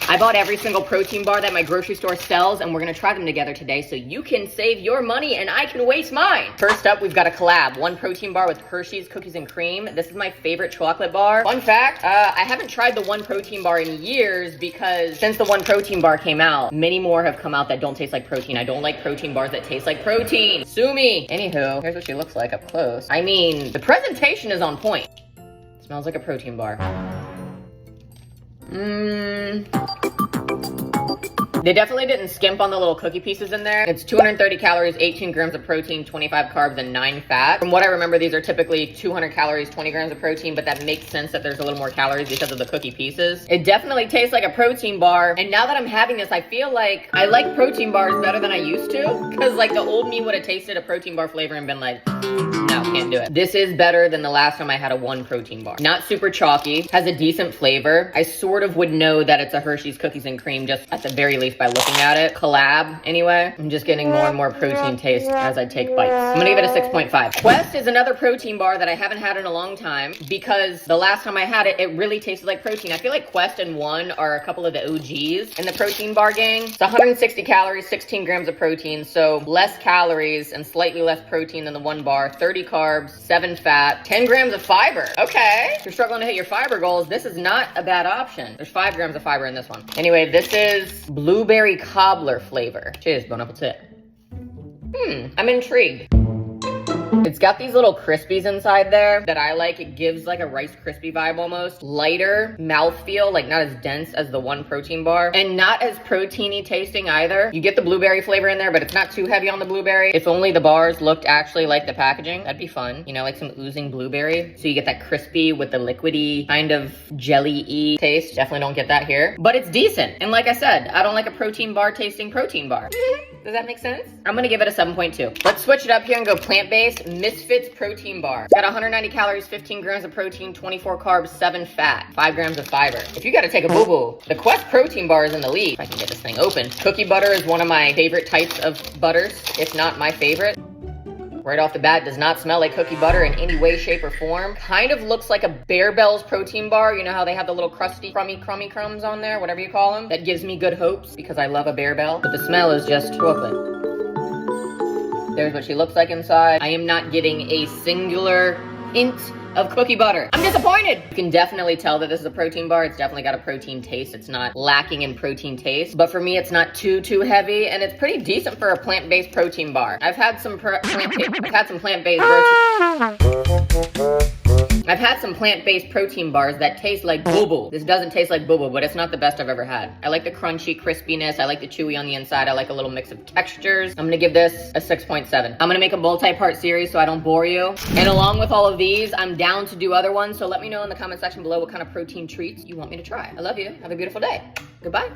I bought every single protein bar that my grocery store sells, and we're gonna try them together today so you can save your money and I can waste mine. First up, we've got a collab. One protein bar with Hershey's cookies and cream. This is my favorite chocolate bar. Fun fact, I haven't tried the one protein bar in years because since the one protein bar came out, many more have come out that don't taste like protein. I don't like protein bars that taste like protein. Sue me. Anywho, here's what she looks like up close. I mean, the presentation is on point. Smells like a protein bar. They definitely didn't skimp on the little cookie pieces in there. It's 230 calories, 18 grams of protein, 25 carbs, and 9 fat. From what I remember, these are typically 200 calories, 20 grams of protein, but that makes sense that there's a little more calories because of the cookie pieces. It definitely tastes like a protein bar. And now that I'm having this, I feel like I like protein bars better than I used to. Because like the old me would have tasted a protein bar flavor and been like, no, can't do it. This is better than the last time I had a one protein bar. Not super chalky, has a decent flavor. I sort of would know that it's a Hershey's cookies and cream just at the very least by looking at it. Collab, anyway. I'm just getting more and more protein taste as I take bites. I'm gonna give it a 6.5. Quest is another protein bar that I haven't had in a long time because the last time I had it, it really tasted like protein. I feel like Quest and One are a couple of the OGs in the protein bar gang. It's 160 calories, 16 grams of protein, so less calories and slightly less protein than the one bar. 30 carbs, 7 fat, 10 grams of fiber. Okay. If you're struggling to hit your fiber goals, this is not a bad option. There's 5 grams of fiber in this one. Anyway, this is blueberry cobbler flavor. Cheers, bon appetit. I'm intrigued. It's got these little Krispies inside there that I like. It gives like a Rice Krispie vibe almost. Lighter mouthfeel, like not as dense as the one protein bar. And not as proteiny tasting either. You get the blueberry flavor in there, but it's not too heavy on the blueberry. If only the bars looked actually like the packaging, that'd be fun. You know, like some oozing blueberry. So you get that crispy with the liquidy kind of jelly-y taste. Definitely don't get that here. But it's decent. And like I said, I don't like a protein bar tasting protein bar. Does that make sense? I'm gonna give it a 7.2. Let's switch it up here and go plant-based. Misfits protein bar. It's got 190 calories, 15 grams of protein, 24 carbs, 7 fat, 5 grams of fiber. If you gotta take a boo-boo, the Quest protein bar is in the lead. If I can get this thing open. Cookie butter is one of my favorite types of butters, if not my favorite. Right off the bat, does not smell like cookie butter in any way, shape, or form. Kind of looks like a Bear Bells protein bar. You know how they have the little crusty, crummy crumbs on there, whatever you call them? That gives me good hopes because I love a Bear Bell. But the smell is just chocolate. There's what she looks like inside. I am not getting a singular hint of cookie butter. I'm disappointed. You can definitely tell that this is a protein bar. It's definitely got a protein taste. It's not lacking in protein taste. But for me, it's not too heavy, and it's pretty decent for a plant-based protein bar. I've had some plant-based protein bars that taste like boo-boo. This doesn't taste like boo-boo, but it's not the best I've ever had. I like the crunchy crispiness. I like the chewy on the inside. I like a little mix of textures. I'm gonna give this a 6.7. I'm gonna make a multi-part series so I don't bore you. And along with all of these, I'm down to do other ones. So let me know in the comment section below what kind of protein treats you want me to try. I love you. Have a beautiful day. Goodbye.